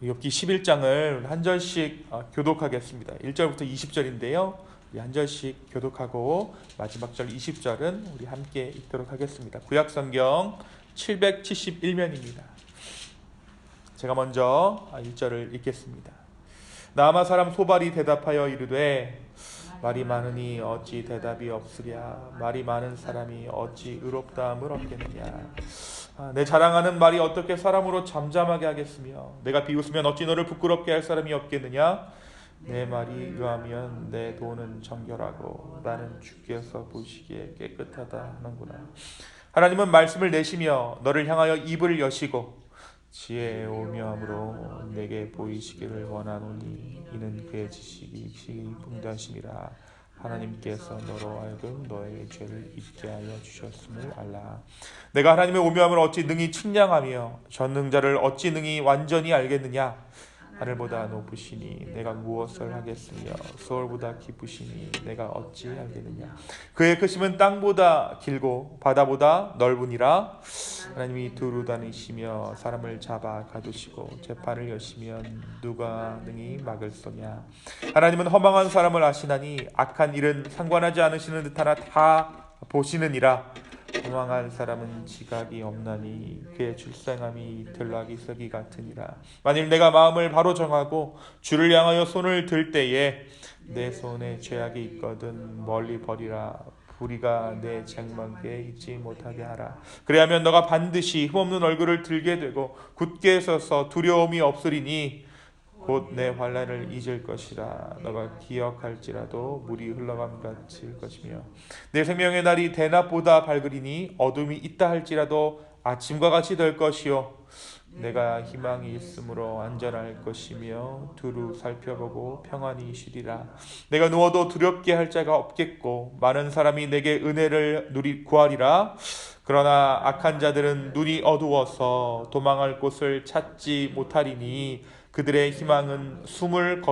욥기 11장을 한 절씩 교독하겠습니다. 1절부터 20절인데요. 우리 한 절씩 교독하고 마지막 절 20절은 우리 함께 읽도록 하겠습니다. 구약성경 771면입니다. 제가 먼저 1절을 읽겠습니다. 나아마 사람 소발이 대답하여 이르되 말이 많으니 어찌 대답이 없으랴. 말이 많은 사람이 어찌 의롭다함을 얻겠느냐. 내 자랑하는 말이 어떻게 사람으로 잠잠하게 하겠으며 내가 비웃으면 어찌 너를 부끄럽게 할 사람이 없겠느냐. 내 말이 의하면 내 돈은 정결하고 나는 주께서 보시기에 깨끗하다 하는구나. 하나님은 말씀을 내시며 너를 향하여 입을 여시고 지혜의 오묘함으로 내게 보이시기를 원하노니 이는 그의 지식이 풍부하심이라. 하나님께서 너로 하여금 너의 죄를 잊게 하여 주셨음을 알라. 내가 하나님의 오묘함을 어찌 능히 측량하며 전능자를 어찌 능히 완전히 알겠느냐. 하늘보다 높으시니 내가 무엇을 하겠으며 서울보다 깊으시니 내가 어찌 알겠느냐. 그의 크심은 땅보다 길고 바다보다 넓으니라. 하나님이 두루 다니시며 사람을 잡아 가두시고 재판을 여시면 누가 능히 막을 소냐. 하나님은 허망한 사람을 아시나니 악한 일은 상관하지 않으시는 듯하나 다 보시느니라. 허망한 사람은 지각이 없나니 그의 출생함이 들락이서기 같으니라. 만일 내가 마음을 바로 정하고 주를 향하여 손을 들 때에 내 손에 죄악이 있거든 멀리 버리라. 불의가 내 장막에 있지 못하게 하라. 그래야면 너가 반드시 흠없는 얼굴을 들게 되고 굳게 서서 두려움이 없으리니 곧 내 환난을 잊을 것이라. 너가 기억할지라도 물이 흘러감 같을 것이며 내 생명의 날이 대낮보다 밝으리니 어둠이 있다 할지라도 아침과 같이 될 것이요 내가 희망이 있으므로 안전할 것이며 두루 살펴보고 평안히 쉬리라. 내가 누워도 두렵게 할 자가 없겠고 많은 사람이 내게 은혜를 구하리라. 그러나 악한 자들은 눈이 어두워서 도망할 곳을 찾지 못하리니 그들의 희망은 숨을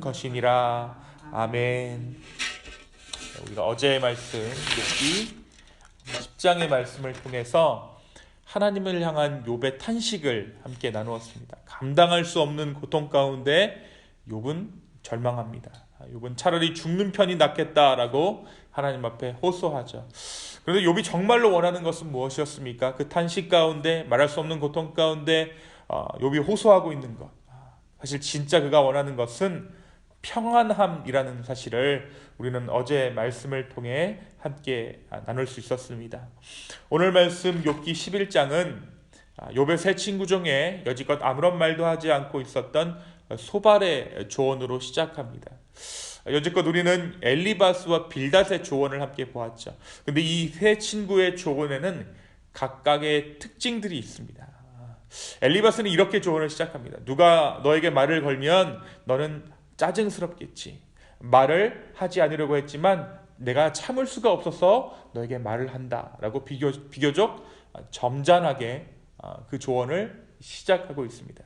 것이니라. 아멘. 우리가 어제의 말씀 욥기 10장의 말씀을 통해서 하나님을 향한 욥의 탄식을 함께 나누었습니다. 감당할 수 없는 고통 가운데 욥은 절망합니다. 욥은 차라리 죽는 편이 낫겠다라고 하나님 앞에 호소하죠. 그런데 욥이 정말로 원하는 것은 무엇이었습니까? 그 탄식 가운데 말할 수 없는 고통 가운데 욥이 호소하고 있는 것, 사실 진짜 그가 원하는 것은 평안함이라는 사실을 우리는 어제 말씀을 통해 함께 나눌 수 있었습니다. 오늘 말씀 욥기 11장은 욥의 세 친구 중에 여지껏 아무런 말도 하지 않고 있었던 소발의 조언으로 시작합니다. 여지껏 우리는 엘리바스와 빌닷의 조언을 함께 보았죠. 그런데 이 세 친구의 조언에는 각각의 특징들이 있습니다. 엘리바스는 이렇게 조언을 시작합니다. 누가 너에게 말을 걸면 너는 짜증스럽겠지. 말을 하지 않으려고 했지만 내가 참을 수가 없어서 너에게 말을 한다 라고 비교적 점잖하게 그 조언을 시작하고 있습니다.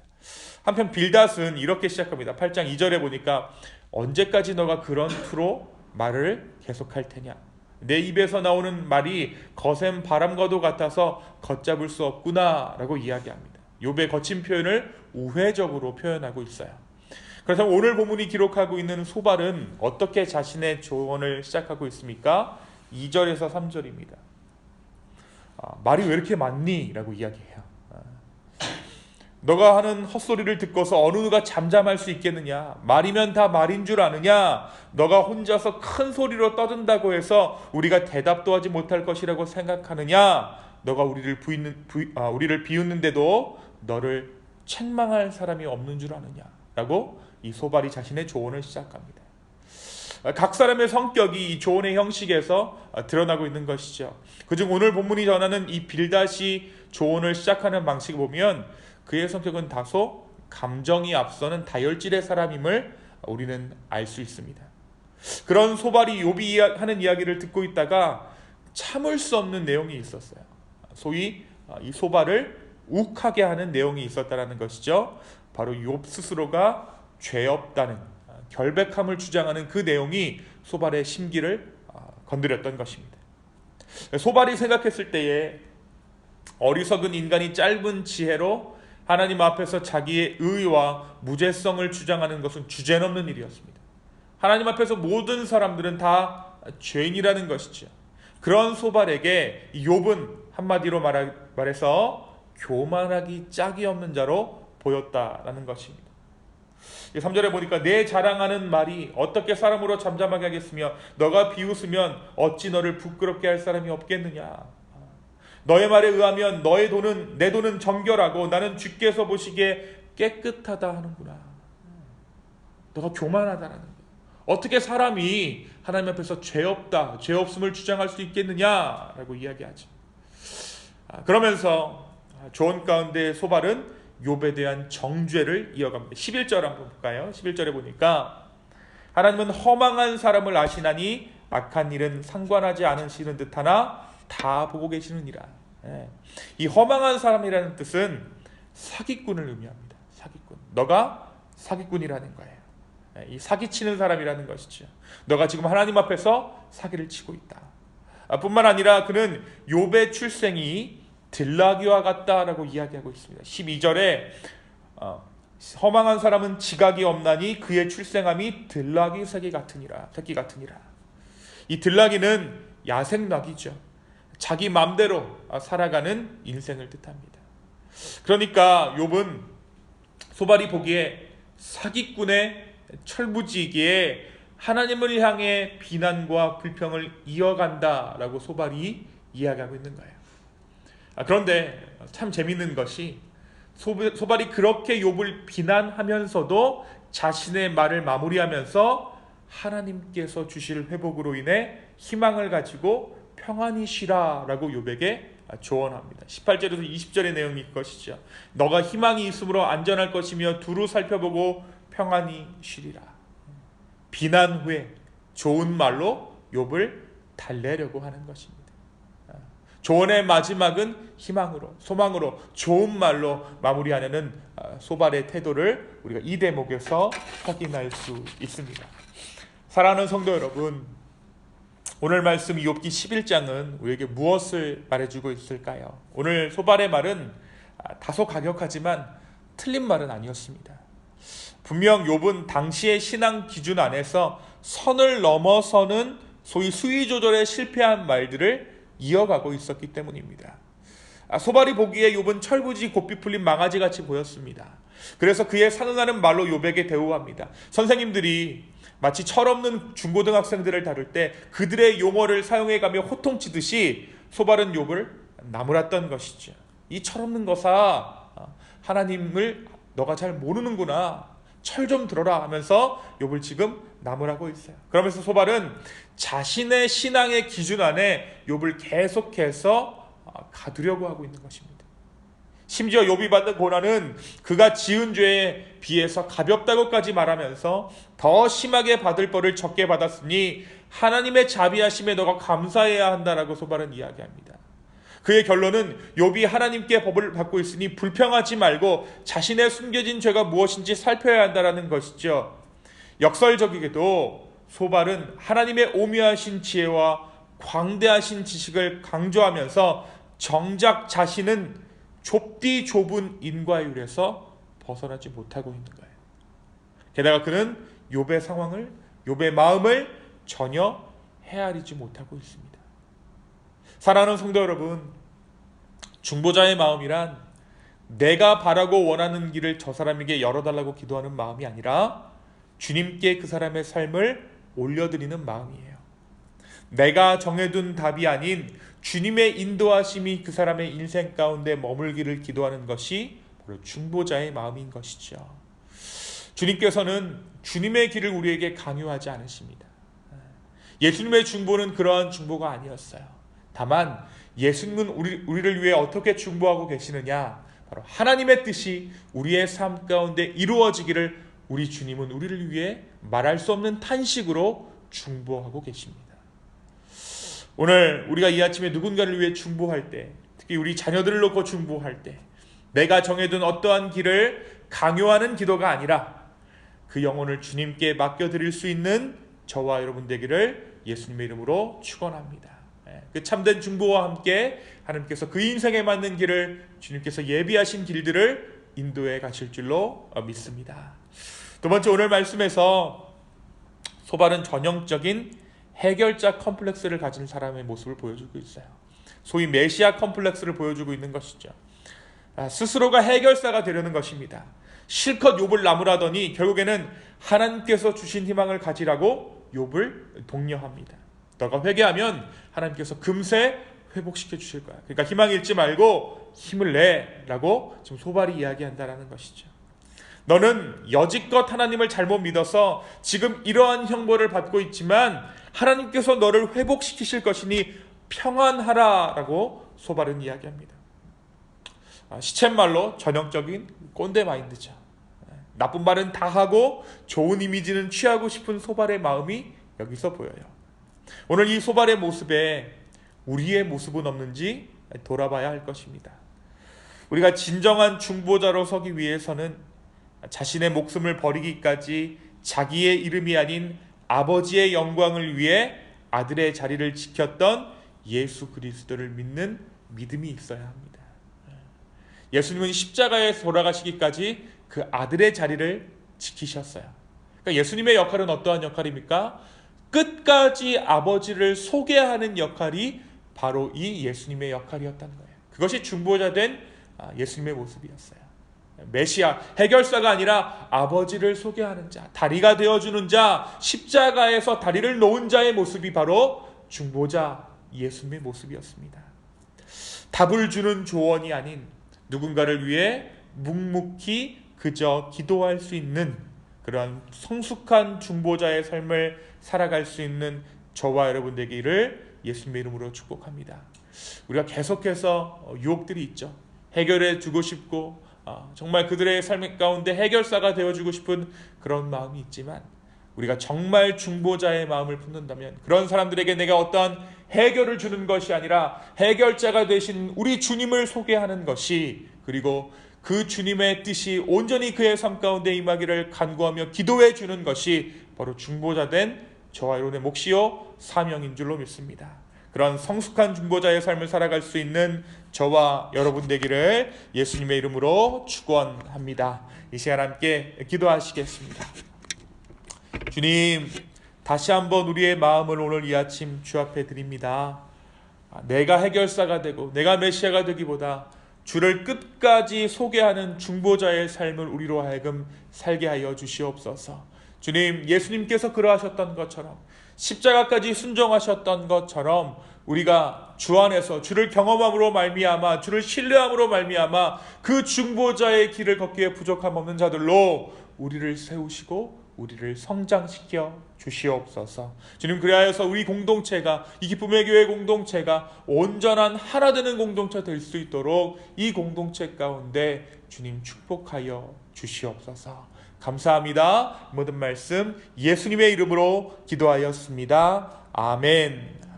한편 빌닷은 이렇게 시작합니다. 8장 2절에 보니까 언제까지 너가 그런 투로 말을 계속할 테냐. 내 입에서 나오는 말이 거센 바람과도 같아서 걷잡을 수 없구나 라고 이야기합니다. 욥의 거친 표현을 우회적으로 표현하고 있어요. 그래서 오늘 본문이 기록하고 있는 소발은 어떻게 자신의 조언을 시작하고 있습니까? 2절에서 3절입니다. 말이 왜 이렇게 많니? 라고 이야기해요. 너가 하는 헛소리를 듣고서 어느 누가 잠잠할 수 있겠느냐? 말이면 다 말인 줄 아느냐? 너가 혼자서 큰 소리로 떠든다고 해서 우리가 대답도 하지 못할 것이라고 생각하느냐? 너가 우리를 비웃는데도 너를 책망할 사람이 없는 줄 아느냐? 라고 이 소발이 자신의 조언을 시작합니다. 각 사람의 성격이 이 조언의 형식에서 드러나고 있는 것이죠. 그중 오늘 본문이 전하는 이 빌닷이 조언을 시작하는 방식을 보면 그의 성격은 다소 감정이 앞서는 다혈질의 사람임을 우리는 알 수 있습니다. 그런 소발이 욥이 하는 이야기를 듣고 있다가 참을 수 없는 내용이 있었어요. 소위 이 소발을 욱하게 하는 내용이 있었다는 것이죠. 바로 욥 스스로가 죄 없다는 결백함을 주장하는 그 내용이 소발의 심기를 건드렸던 것입니다. 소발이 생각했을 때에 어리석은 인간이 짧은 지혜로 하나님 앞에서 자기의 의와 무죄성을 주장하는 것은 주제넘는 일이었습니다. 하나님 앞에서 모든 사람들은 다 죄인이라는 것이죠. 그런 소발에게 욥은 한마디로 말해서 교만하기 짝이 없는 자로 보였다라는 것입니다. 3절에 보니까 내 자랑하는 말이 어떻게 사람으로 잠잠하게 하겠으며 너가 비웃으면 어찌 너를 부끄럽게 할 사람이 없겠느냐. 너의 말에 의하면 너의 돈은 내 돈은 정결하고 나는 주께서 보시기에 깨끗하다 하는구나. 너가 교만하다라는 거예요. 어떻게 사람이 하나님 앞에서 죄 없다, 죄 없음을 주장할 수 있겠느냐라고 이야기하죠. 그러면서 조언 가운데 소발은 욥에 대한 정죄를 이어갑니다. 11절 한번 볼까요? 11절에 보니까 하나님은 허망한 사람을 아시나니 악한 일은 상관하지 않으시는 듯하나 다 보고 계시느니라. 이 허망한 사람이라는 뜻은 사기꾼을 의미합니다. 사기꾼. 너가 사기꾼이라는 거예요. 이 사기치는 사람이라는 것이죠. 너가 지금 하나님 앞에서 사기를 치고 있다. 뿐만 아니라 그는 욥의 출생이 들나귀와 같다라고 이야기하고 있습니다. 12절에 허망한 사람은 지각이 없나니 그의 출생함이 들나귀 새끼 같으니라. 이 들나귀는 야생나귀죠. 자기 맘대로 살아가는 인생을 뜻합니다. 그러니까 욥은 소발이 보기에 사기꾼의 철부지기에 하나님을 향해 비난과 불평을 이어간다라고 소발이 이야기하고 있는 거예요. 그런데 참 재밌는 것이 소발이 그렇게 욥을 비난하면서도 자신의 말을 마무리하면서 하나님께서 주실 회복으로 인해 희망을 가지고 평안히 쉬라 라고 욥에게 조언합니다. 18절에서 20절의 내용이 이것이죠. 너가 희망이 있으므로 안전할 것이며 두루 살펴보고 평안히 쉬리라. 비난 후에 좋은 말로 욥을 달래려고 하는 것입니다. 조언의 마지막은 희망으로, 소망으로, 좋은 말로 마무리하려는 소발의 태도를 우리가 이 대목에서 확인할 수 있습니다. 사랑하는 성도 여러분, 오늘 말씀 욥기 11장은 우리에게 무엇을 말해주고 있을까요? 오늘 소발의 말은 다소 가격하지만 틀린 말은 아니었습니다. 분명 욥은 당시의 신앙 기준 안에서 선을 넘어서는 소위 수위 조절에 실패한 말들을 이어가고 있었기 때문입니다. 소발이 보기에 욥은 철부지 곱비 풀린 망아지같이 보였습니다. 그래서 그의 산은하는 말로 욥에게 대우합니다. 선생님들이 마치 철없는 중고등학생들을 다룰 때 그들의 용어를 사용해가며 호통치듯이 소발은 욥을 나무랐던 것이죠. 이 철없는 것아, 하나님을 너가 잘 모르는구나, 철 좀 들어라 하면서 욥을 지금 나무라고 있어요. 그러면서 소발은 자신의 신앙의 기준 안에 욥을 계속해서 가두려고 하고 있는 것입니다. 심지어 욥이 받는 고난은 그가 지은 죄에 비해서 가볍다고까지 말하면서 더 심하게 받을 벌을 적게 받았으니 하나님의 자비하심에 너가 감사해야 한다라고 소발은 이야기합니다. 그의 결론은 욥이 하나님께 법을 받고 있으니 불평하지 말고 자신의 숨겨진 죄가 무엇인지 살펴야 한다라는 것이죠. 역설적이게도 소발은 하나님의 오묘하신 지혜와 광대하신 지식을 강조하면서 정작 자신은 좁디 좁은 인과율에서 벗어나지 못하고 있는 거예요. 게다가 그는 욥의 상황을, 욥의 마음을 전혀 헤아리지 못하고 있습니다. 사랑하는 성도 여러분, 중보자의 마음이란 내가 바라고 원하는 길을 저 사람에게 열어달라고 기도하는 마음이 아니라 주님께 그 사람의 삶을 올려드리는 마음이에요. 내가 정해둔 답이 아닌 주님의 인도하심이 그 사람의 인생 가운데 머물기를 기도하는 것이 바로 중보자의 마음인 것이죠. 주님께서는 주님의 길을 우리에게 강요하지 않으십니다. 예수님의 중보는 그러한 중보가 아니었어요. 다만 예수님은 우리를 위해 어떻게 중보하고 계시느냐, 바로 하나님의 뜻이 우리의 삶 가운데 이루어지기를 우리 주님은 우리를 위해 말할 수 없는 탄식으로 중보하고 계십니다. 오늘 우리가 이 아침에 누군가를 위해 중보할 때, 특히 우리 자녀들을 놓고 중보할 때, 내가 정해둔 어떠한 길을 강요하는 기도가 아니라 그 영혼을 주님께 맡겨드릴 수 있는 저와 여러분 되기를 예수님의 이름으로 축원합니다. 그 참된 중보와 함께 하나님께서 그 인생에 맞는 길을, 주님께서 예비하신 길들을 인도해 가실 줄로 믿습니다. 두 번째, 오늘 말씀에서 소발은 전형적인 해결자 컴플렉스를 가진 사람의 모습을 보여주고 있어요. 소위 메시아 컴플렉스를 보여주고 있는 것이죠. 스스로가 해결사가 되려는 것입니다. 실컷 욥을 나무라더니 결국에는 하나님께서 주신 희망을 가지라고 욥을 독려합니다. 너가 회개하면 하나님께서 금세 회복시켜 주실 거야. 그러니까 희망 잃지 말고 힘을 내라고 지금 소발이 이야기한다라는 것이죠. 너는 여지껏 하나님을 잘못 믿어서 지금 이러한 형벌을 받고 있지만 하나님께서 너를 회복시키실 것이니 평안하라라고 소발은 이야기합니다. 시쳇말로 전형적인 꼰대 마인드죠. 나쁜 말은 다 하고 좋은 이미지는 취하고 싶은 소발의 마음이 여기서 보여요. 오늘 이 소발의 모습에 우리의 모습은 없는지 돌아봐야 할 것입니다. 우리가 진정한 중보자로 서기 위해서는 자신의 목숨을 버리기까지 자기의 이름이 아닌 아버지의 영광을 위해 아들의 자리를 지켰던 예수 그리스도를 믿는 믿음이 있어야 합니다. 예수님은 십자가에서 돌아가시기까지 그 아들의 자리를 지키셨어요. 그러니까 예수님의 역할은 어떠한 역할입니까? 끝까지 아버지를 소개하는 역할이 바로 이 예수님의 역할이었다는 거예요. 그것이 중보자 된 예수님의 모습이었어요. 메시아, 해결사가 아니라 아버지를 소개하는 자, 다리가 되어주는 자, 십자가에서 다리를 놓은 자의 모습이 바로 중보자 예수님의 모습이었습니다. 답을 주는 조언이 아닌 누군가를 위해 묵묵히 그저 기도할 수 있는 그러한 성숙한 중보자의 삶을 살아갈 수 있는 저와 여러분 되기를 예수님의 이름으로 축복합니다. 우리가 계속해서 유혹들이 있죠. 해결해 주고 싶고 정말 그들의 삶 가운데 해결사가 되어주고 싶은 그런 마음이 있지만 우리가 정말 중보자의 마음을 품는다면 그런 사람들에게 내가 어떠한 해결을 주는 것이 아니라 해결자가 되신 우리 주님을 소개하는 것이, 그리고 그 주님의 뜻이 온전히 그의 삶 가운데 임하기를 간구하며 기도해 주는 것이 바로 중보자 된 저와 여러분의 몫이요 사명인 줄로 믿습니다. 그런 성숙한 중보자의 삶을 살아갈 수 있는 저와 여러분 되기를 예수님의 이름으로 축원합니다. 이 시간 함께 기도하시겠습니다. 주님, 다시 한번 우리의 마음을 오늘 이 아침 주 앞에 드립니다. 내가 해결사가 되고 내가 메시아가 되기보다 주를 끝까지 소개하는 중보자의 삶을 우리로 하여금 살게 하여 주시옵소서. 주님, 예수님께서 그러하셨던 것처럼 십자가까지 순종하셨던 것처럼 우리가 주 안에서 주를 경험함으로 말미암아 주를 신뢰함으로 말미암아 그 중보자의 길을 걷기에 부족함 없는 자들로 우리를 세우시고 우리를 성장시켜 주시옵소서. 주님, 그리하여서 우리 공동체가, 이 기쁨의 교회 공동체가 온전한 하나 되는 공동체 될 수 있도록 이 공동체 가운데 주님 축복하여 주시옵소서. 감사합니다. 모든 말씀 예수님의 이름으로 기도하였습니다. 아멘.